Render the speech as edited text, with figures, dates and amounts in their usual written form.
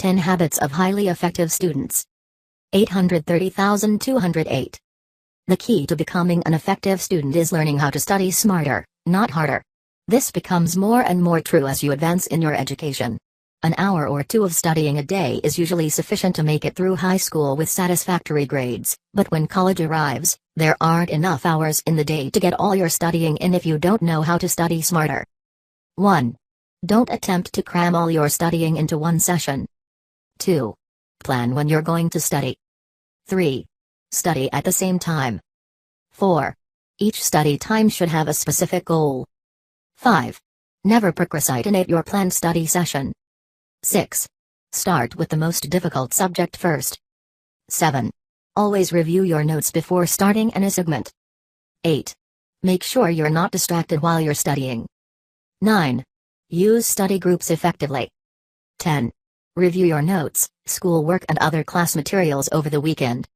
10 Habits of Highly Effective Students. 830,208. The key to becoming an effective student is learning how to study smarter, not harder. This becomes more and more true as you advance in your education. An hour or two of studying a day is usually sufficient to make it through high school with satisfactory grades, but when college arrives, there aren't enough hours in the day to get all your studying in if you don't know how to study smarter. 1. Don't attempt to cram all your studying into one session. 2. Plan when you're going to study. 3. Study at the same time. 4. Each study time should have a specific goal. 5. Never procrastinate your planned study session. 6. Start with the most difficult subject first. 7. Always review your notes before starting an assignment. 8. Make sure you're not distracted while you're studying. 9. Use study groups effectively. 10. Review your notes, schoolwork and other class materials over the weekend.